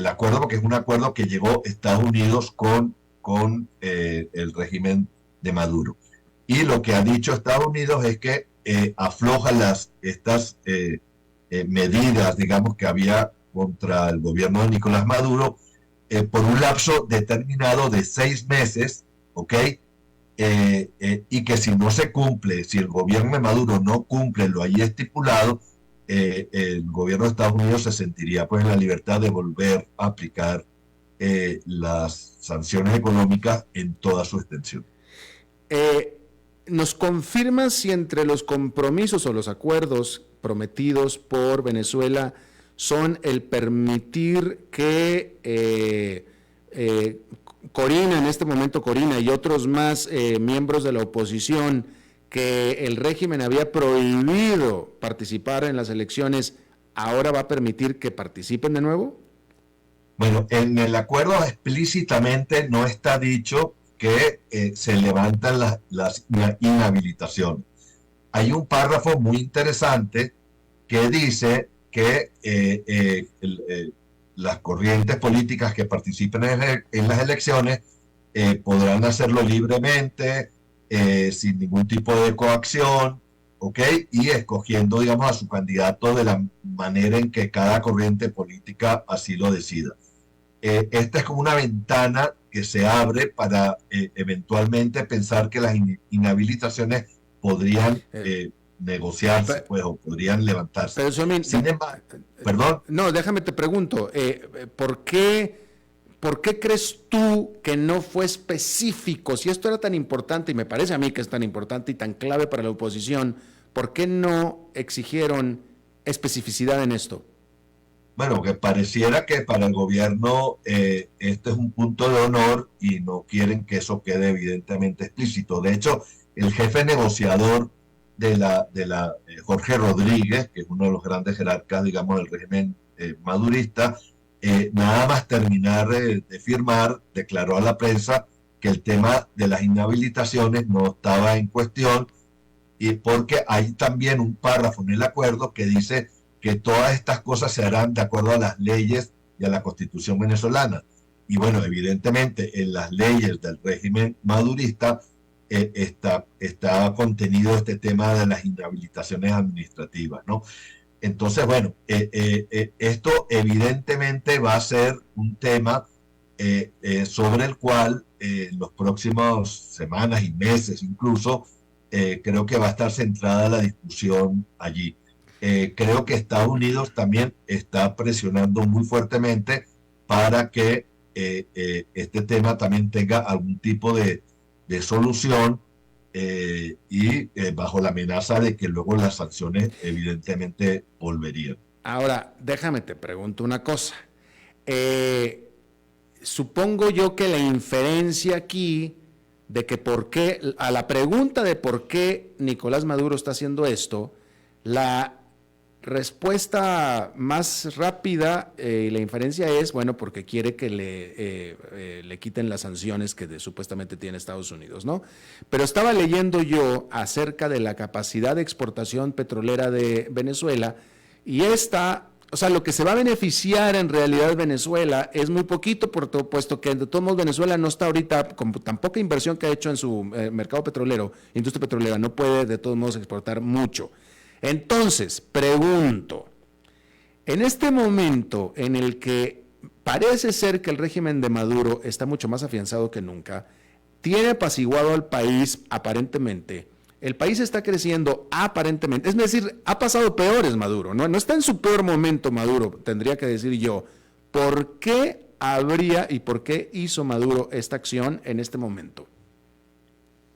Speaker 7: acuerdo, porque es un acuerdo que llegó Estados Unidos con el régimen de Maduro. Y lo que ha dicho Estados Unidos es que afloja estas medidas, digamos, que había contra el gobierno de Nicolás Maduro por un lapso determinado de 6 meses, ¿ok? Y que si no se cumple, si el gobierno de Maduro no cumple lo ahí estipulado, el gobierno de Estados Unidos se sentiría pues en la libertad de volver a aplicar las sanciones económicas en toda su extensión.
Speaker 3: ¿Nos confirma si entre los compromisos o los acuerdos prometidos por Venezuela son el permitir que Corina, en este momento Corina y otros más miembros de la oposición que el régimen había prohibido participar en las elecciones, ahora va a permitir que participen de nuevo?
Speaker 7: Bueno, en el acuerdo explícitamente no está dicho que se levantan las inhabilitaciones. Hay un párrafo muy interesante que dice que las corrientes políticas que participen en las elecciones podrán hacerlo libremente, sin ningún tipo de coacción, ¿ok? Y escogiendo, digamos, a su candidato de la manera en que cada corriente política así lo decida. Esta es como una ventana que se abre para eventualmente pensar que las inhabilitaciones podrían negociarse, pues, o podrían levantarse.
Speaker 3: Pero, Xomin,
Speaker 7: sin embargo, perdón.
Speaker 3: No, déjame te pregunto, ¿por qué crees tú que no fue específico? Si esto era tan importante, y me parece a mí que es tan importante y tan clave para la oposición, ¿por qué no exigieron especificidad en esto?
Speaker 7: Bueno, que pareciera que para el gobierno este es un punto de honor y no quieren que eso quede evidentemente explícito. De hecho, el jefe negociador de la Jorge Rodríguez, que es uno de los grandes jerarcas, digamos, del régimen madurista, nada más terminar de firmar, declaró a la prensa que el tema de las inhabilitaciones no estaba en cuestión, y porque hay también un párrafo en el acuerdo que dice que todas estas cosas se harán de acuerdo a las leyes y a la Constitución venezolana. Y bueno, evidentemente en las leyes del régimen madurista está contenido este tema de las inhabilitaciones administrativas, ¿no? Entonces, bueno, esto evidentemente va a ser un tema sobre el cual en los próximos semanas y meses incluso, creo que va a estar centrada la discusión allí. Creo que Estados Unidos también está presionando muy fuertemente para que este tema también tenga algún tipo de solución, y bajo la amenaza de que luego las sanciones evidentemente volverían.
Speaker 3: Ahora, déjame te pregunto una cosa. Supongo yo que la inferencia aquí de que por qué, a la pregunta de por qué Nicolás Maduro está haciendo esto, la respuesta más rápida y la inferencia es, bueno, porque quiere que le quiten las sanciones que supuestamente tiene Estados Unidos, ¿no? Pero estaba leyendo yo acerca de la capacidad de exportación petrolera de Venezuela, y o sea, lo que se va a beneficiar en realidad Venezuela es muy poquito, puesto que de todos modos Venezuela no está ahorita, con tan poca inversión que ha hecho en su mercado petrolero, industria petrolera, no puede de todos modos exportar mucho. Entonces, pregunto, en este momento en el que parece ser que el régimen de Maduro está mucho más afianzado que nunca, tiene apaciguado al país aparentemente, el país está creciendo aparentemente, es decir, ha pasado peores Maduro, no está en su peor momento Maduro, tendría que decir yo. ¿Por qué habría y por qué hizo Maduro esta acción en este momento?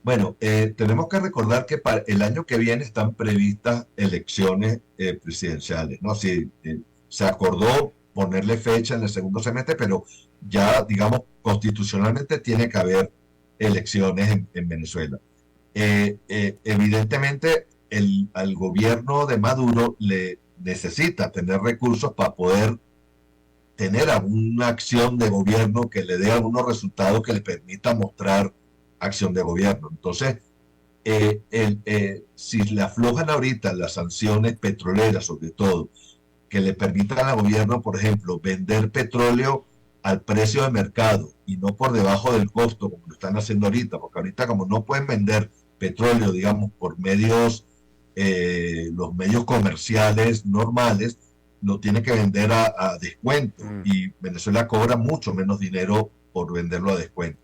Speaker 7: Bueno, tenemos que recordar que para el año que viene están previstas elecciones presidenciales, ¿no? Sí, se acordó ponerle fecha en el segundo semestre, pero ya, digamos, constitucionalmente tiene que haber elecciones en Venezuela. Evidentemente, al gobierno de Maduro le necesita tener recursos para poder tener alguna acción de gobierno que le dé algunos resultados que le permita mostrar acción de gobierno. Entonces, si le aflojan ahorita las sanciones petroleras, sobre todo, que le permitan al gobierno, por ejemplo, vender petróleo al precio de mercado y no por debajo del costo, como lo están haciendo ahorita, porque ahorita como no pueden vender petróleo, digamos, por medios, los medios comerciales normales, lo tiene que vender a descuento, y Venezuela cobra mucho menos dinero por venderlo a descuento.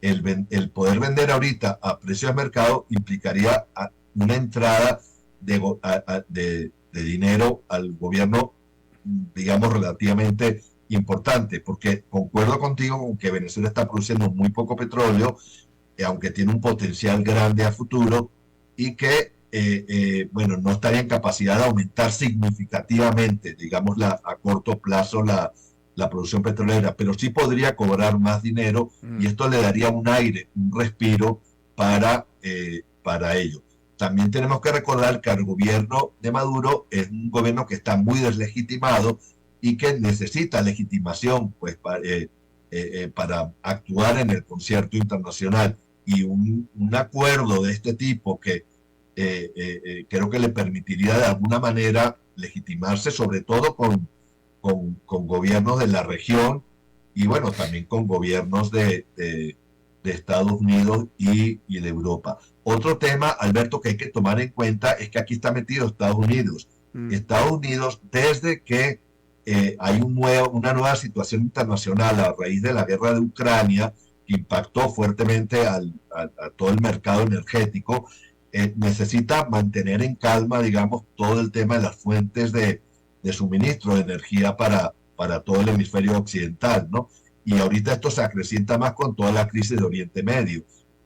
Speaker 7: El poder vender ahorita a precio de mercado implicaría una entrada de dinero al gobierno, digamos, relativamente importante, porque concuerdo contigo con que Venezuela está produciendo muy poco petróleo, aunque tiene un potencial grande a futuro, y que, bueno, no estaría en capacidad de aumentar significativamente, digamos, a corto plazo la producción petrolera, pero sí podría cobrar más dinero, y esto le daría un aire, un respiro para ello. También tenemos que recordar que el gobierno de Maduro es un gobierno que está muy deslegitimado y que necesita legitimación, pues, para actuar en el concierto internacional, y un acuerdo de este tipo que creo que le permitiría de alguna manera legitimarse, sobre todo con gobiernos de la región, y bueno, también con gobiernos de Estados Unidos y de Europa. Otro tema, Alberto, que hay que tomar en cuenta es que aquí está metido Estados Unidos. Estados Unidos, desde que hay una nueva situación internacional a raíz de la guerra de Ucrania, que impactó fuertemente a todo el mercado energético, necesita mantener en calma, digamos, todo el tema de las fuentes de suministro de energía para todo el hemisferio occidental, ¿no? Y ahorita esto se acrecienta más con toda la crisis de Oriente Medio.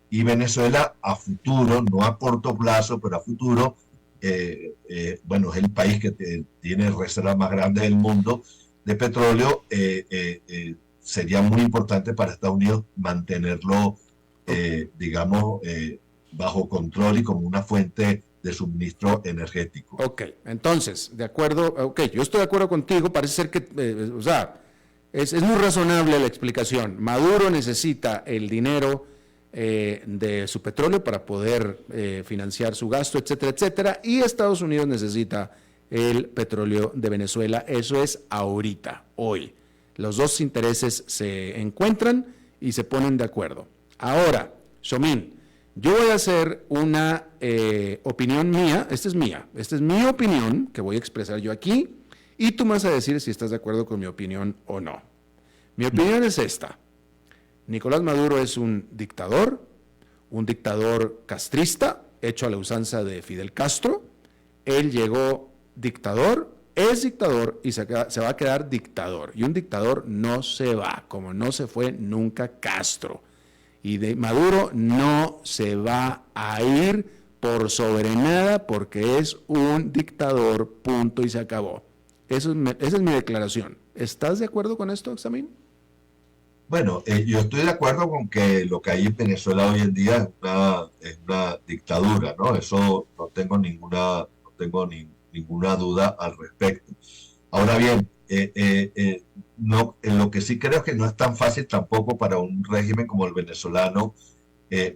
Speaker 7: Y Venezuela a futuro, no a corto plazo, pero a futuro, bueno, es el país que tiene reservas más grandes del mundo de petróleo. Sería muy importante para Estados Unidos mantenerlo, digamos, bajo control y como una fuente de suministro energético.
Speaker 3: Ok, entonces, de acuerdo, yo estoy de acuerdo contigo, parece ser que, o sea, Es muy razonable la explicación. Maduro necesita el dinero de su petróleo para poder financiar su gasto, etcétera, etcétera, y Estados Unidos necesita el petróleo de Venezuela. Eso es ahorita, hoy. Los dos intereses se encuentran y se ponen de acuerdo. Ahora, Xomin, yo voy a hacer una opinión mía, esta es mi opinión que voy a expresar yo aquí, y tú me vas a decir si estás de acuerdo con mi opinión o no. Mi opinión es esta. Nicolás Maduro es un dictador castrista, hecho a la usanza de Fidel Castro. Él llegó dictador, es dictador y se va a quedar dictador. Y un dictador no se va, como no se fue nunca Castro. Y de Maduro no se va a ir por sobre nada porque es un dictador, punto y se acabó. Esa es mi declaración. ¿Estás de acuerdo con esto, Examín?
Speaker 7: Bueno, yo estoy de acuerdo con que lo que hay en Venezuela hoy en día es una dictadura, ¿no? Eso no tengo ninguna duda al respecto. Ahora bien, lo que sí creo que no es tan fácil tampoco para un régimen como el venezolano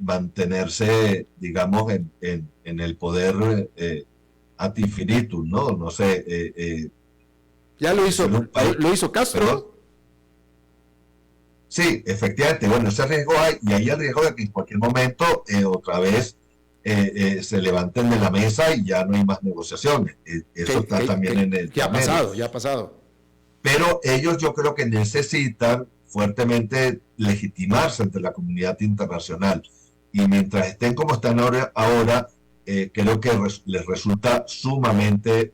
Speaker 7: mantenerse, digamos, en el poder ad infinitum, ¿no? No sé.
Speaker 3: Ya lo hizo Castro.
Speaker 7: ¿Perdón? Sí, efectivamente. Bueno, ese riesgo hay, y hay el riesgo de que en cualquier momento otra vez se levanten de la mesa y ya no hay más negociaciones. Eso está también en el
Speaker 3: ya ha pasado.
Speaker 7: Pero ellos yo creo que necesitan fuertemente legitimarse ante la comunidad internacional. Y mientras estén como están ahora creo que les resulta sumamente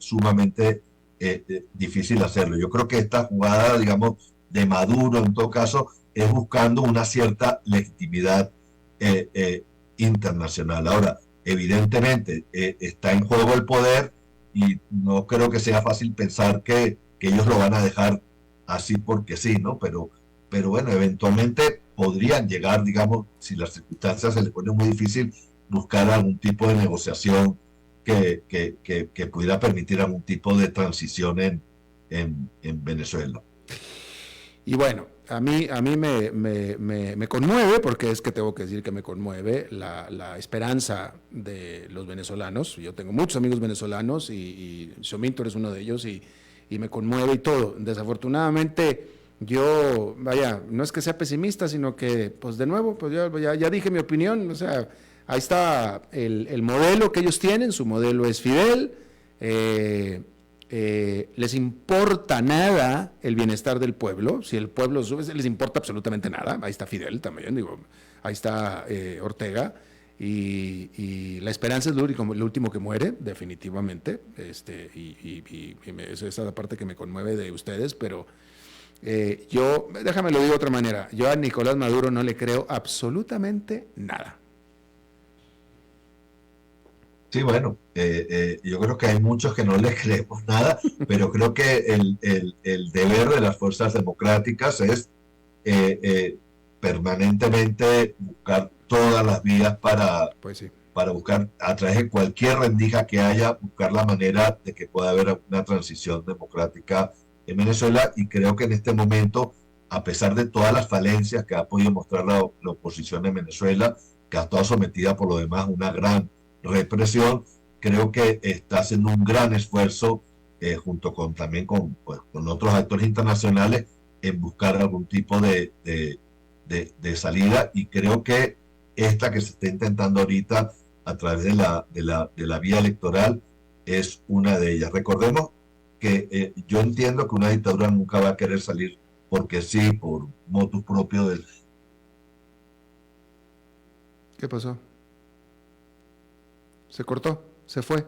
Speaker 7: difícil hacerlo. Yo creo que esta jugada, digamos, de Maduro, en todo caso, es buscando una cierta legitimidad internacional. Ahora, evidentemente, está en juego el poder y no creo que sea fácil pensar que ellos lo van a dejar así porque sí, ¿no? Pero bueno, eventualmente podrían llegar, digamos, si las circunstancias se les pone muy difícil, buscar algún tipo de negociación que pudiera permitir algún tipo de transición en Venezuela.
Speaker 3: Y bueno, a mí me conmueve, porque es que tengo que decir que me conmueve la esperanza de los venezolanos. Yo tengo muchos amigos venezolanos y Xomin, tú eres uno de ellos y me conmueve y todo. Desafortunadamente, yo, no es que sea pesimista, sino que, pues de nuevo, pues ya dije mi opinión. O sea, ahí está el modelo que ellos tienen, su modelo es Fidel. Les importa nada el bienestar del pueblo. Si el pueblo sube, les importa absolutamente nada. Ahí está Fidel también, ahí está Ortega, y la esperanza es lo último que muere, definitivamente. Esa es la parte que me conmueve de ustedes, pero déjame lo digo de otra manera. Yo a Nicolás Maduro no le creo absolutamente nada.
Speaker 7: Sí, bueno, yo creo que hay muchos que no les creemos nada, pero creo que el deber de las fuerzas democráticas es permanentemente buscar todas las vías para buscar, a través de cualquier rendija que haya, buscar la manera de que pueda haber una transición democrática en Venezuela. Y creo que en este momento, a pesar de todas las falencias que ha podido mostrar la oposición en Venezuela, que ha estado sometida por lo demás a una gran represión, creo que está haciendo un gran esfuerzo junto también con otros actores internacionales en buscar algún tipo de salida, y creo que esta que se está intentando ahorita a través de la vía electoral es una de ellas. Recordemos que yo entiendo que una dictadura nunca va a querer salir porque sí, por motus propio del...
Speaker 3: ¿Qué pasó? ¿Se cortó? ¿Se fue?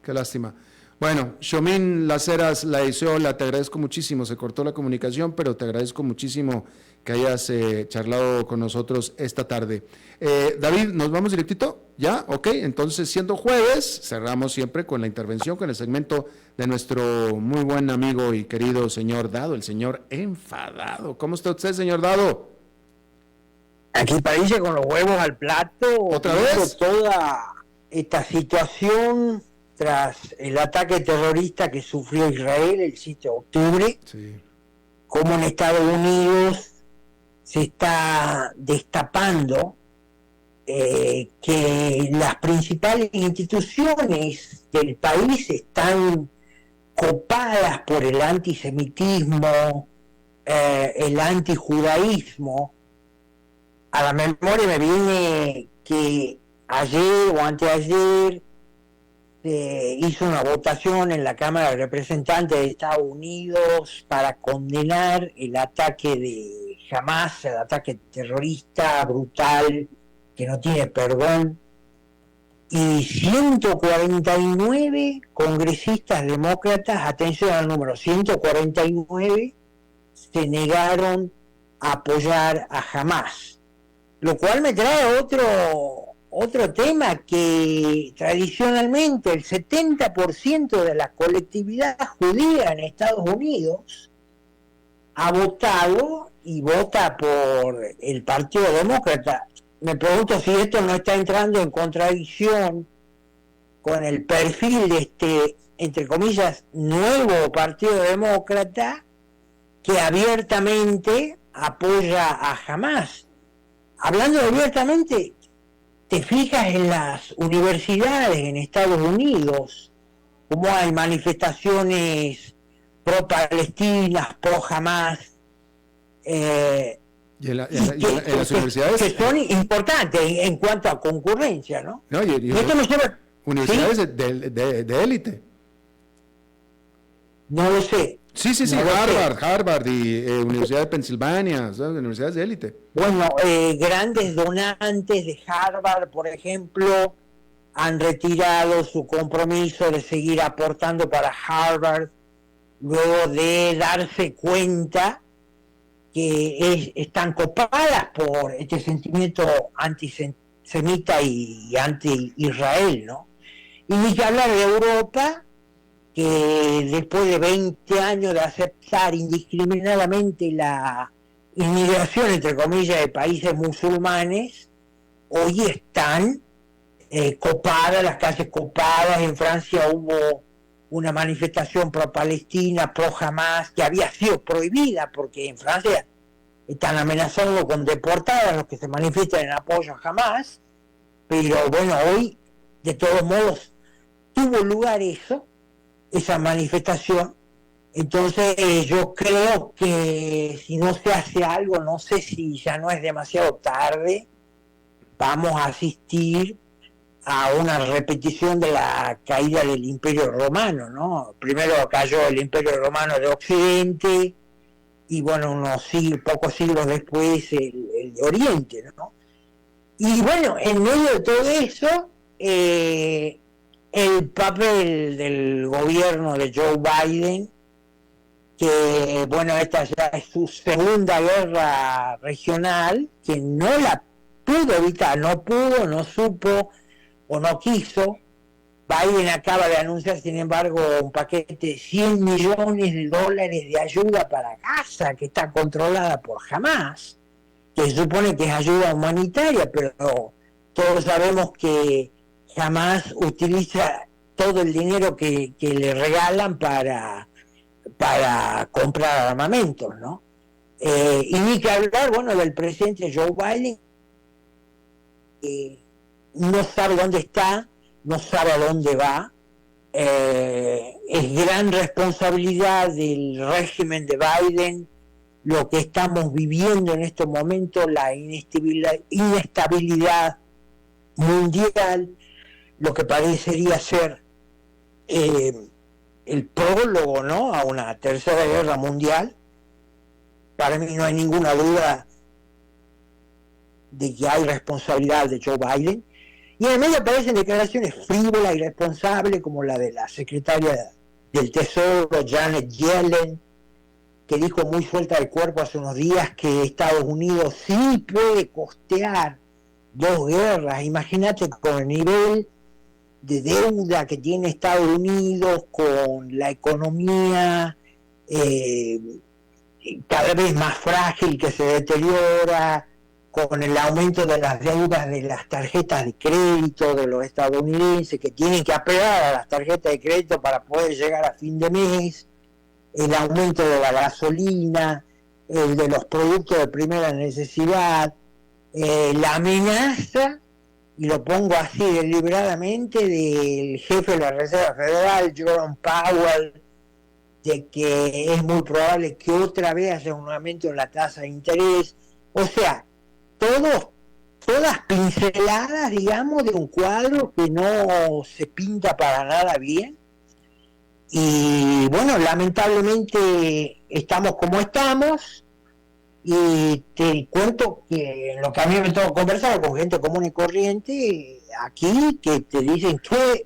Speaker 3: Qué lástima. Bueno, Xomin Las Heras Laiziola, te agradezco muchísimo. Se cortó la comunicación, pero te agradezco muchísimo que hayas charlado con nosotros esta tarde. David, ¿nos vamos directito? ¿Ya? Ok, entonces siendo jueves, cerramos siempre con la intervención, con el segmento de nuestro muy buen amigo y querido señor Dado, el señor enfadado. ¿Cómo está usted, señor Dado?
Speaker 8: Aquí Padilla con los huevos al plato.
Speaker 3: ¿Otra vez?
Speaker 8: Toda esta situación tras el ataque terrorista que sufrió Israel el 7 de octubre,
Speaker 3: sí,
Speaker 8: cómo en Estados Unidos se está destapando que las principales instituciones del país están copadas por el antisemitismo, el antijudaísmo. A la memoria me viene que ayer o anteayer se hizo una votación en la Cámara de Representantes de Estados Unidos para condenar el ataque de Hamás, el ataque terrorista brutal que no tiene perdón, y 149 congresistas demócratas, atención al número, 149 se negaron a apoyar a Hamás, lo cual me trae otro tema, que tradicionalmente el 70% de la colectividad judía en Estados Unidos ha votado y vota por el Partido Demócrata. Me pregunto si esto no está entrando en contradicción con el perfil de este, entre comillas, nuevo Partido Demócrata que abiertamente apoya a Hamás. Hablando abiertamente, te fijas en las universidades en Estados Unidos, cómo hay manifestaciones pro-palestinas, pro-Hamás,
Speaker 3: Y en las universidades...
Speaker 8: que son importantes en cuanto a concurrencia, ¿no?
Speaker 3: No, universidades, ¿sí?, de élite.
Speaker 8: No lo sé.
Speaker 3: Sí, no Harvard y Universidad de Pensilvania, ¿sabes? Universidades de élite.
Speaker 8: Bueno, grandes donantes de Harvard, por ejemplo, han retirado su compromiso de seguir aportando para Harvard luego de darse cuenta que están copadas por este sentimiento antisemita y anti-Israel, ¿no? Y ni que hablar de Europa, que después de 20 años de aceptar indiscriminadamente la inmigración, entre comillas, de países musulmanes, hoy están copadas, las calles copadas. En Francia hubo una manifestación pro-Palestina, pro-Hamás, que había sido prohibida, porque en Francia están amenazando con deportar a los que se manifiestan en apoyo a Hamás, pero bueno, hoy, de todos modos, tuvo lugar esa manifestación. Entonces yo creo que si no se hace algo, no sé si ya no es demasiado tarde, vamos a asistir a una repetición de la caída del Imperio Romano, ¿no? Primero cayó el Imperio Romano de Occidente y bueno, pocos siglos después el de Oriente, ¿no? Y bueno, en medio de todo eso, el papel del gobierno de Joe Biden, que bueno, esta ya es su segunda guerra regional, que no la pudo evitar, no supo o no quiso. Biden acaba de anunciar, sin embargo, un paquete de $100 millones de ayuda para Gaza, que está controlada por Hamás, que se supone que es ayuda humanitaria, pero todos sabemos que Hamás utiliza todo el dinero que le regalan para comprar armamentos, ¿no? Y ni que hablar, bueno, del presidente Joe Biden, no sabe dónde está, no sabe a dónde va. Es gran responsabilidad del régimen de Biden lo que estamos viviendo en estos momentos, la inestabilidad mundial, lo que parecería ser el prólogo, ¿no?, a una tercera guerra mundial. Para mí no hay ninguna duda de que hay responsabilidad de Joe Biden, y en el medio aparecen declaraciones frívolas y irresponsables como la de la secretaria del Tesoro, Janet Yellen, que dijo muy suelta del cuerpo hace unos días que Estados Unidos sí puede costear 2 guerras. Imagínate con el nivel de deuda que tiene Estados Unidos, con la economía cada vez más frágil, que se deteriora, con el aumento de las deudas de las tarjetas de crédito de los estadounidenses, que tienen que apelar a las tarjetas de crédito para poder llegar a fin de mes. el aumento de la gasolina, el de los productos de primera necesidad, la amenaza, y lo pongo así deliberadamente, del jefe de la Reserva Federal, Jerome Powell, de que es muy probable que otra vez haya un aumento en la tasa de interés. O sea, todas pinceladas, digamos, de un cuadro que no se pinta para nada bien. Y bueno, lamentablemente estamos como estamos, y te cuento que en lo que a mí me toca conversar con gente común y corriente aquí, que te dicen que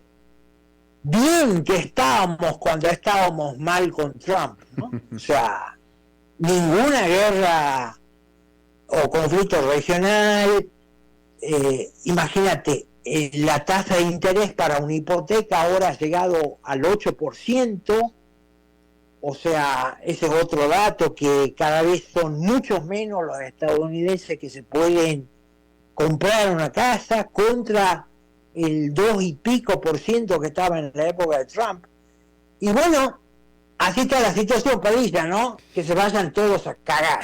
Speaker 8: bien que estábamos cuando estábamos mal con Trump, ¿no? O sea, ninguna guerra o conflicto regional. Imagínate, la tasa de interés para una hipoteca ahora ha llegado al 8%, o sea, ese es otro dato, que cada vez son muchos menos los estadounidenses que se pueden comprar una casa contra el 2 y pico por ciento que estaba en la época de Trump. Y bueno, así está la situación, Padilla, ¿no? Que se vayan todos a cagar.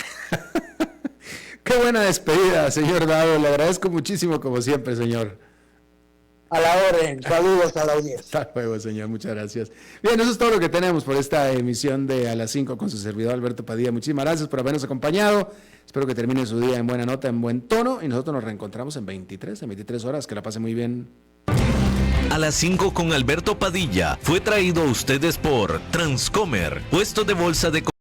Speaker 3: Qué buena despedida, señor Dado. Le agradezco muchísimo, como siempre, señor.
Speaker 8: A la orden. Saludos a la audiencia.
Speaker 3: Hasta luego, señor. Muchas gracias. Bien, eso es todo lo que tenemos por esta emisión de A las 5 con su servidor Alberto Padilla. Muchísimas gracias por habernos acompañado. Espero que termine su día en buena nota, en buen tono. Y nosotros nos reencontramos en 23 horas. Que la pase muy bien.
Speaker 4: A las 5 con Alberto Padilla fue traído a ustedes por Transcomer, puesto de bolsa de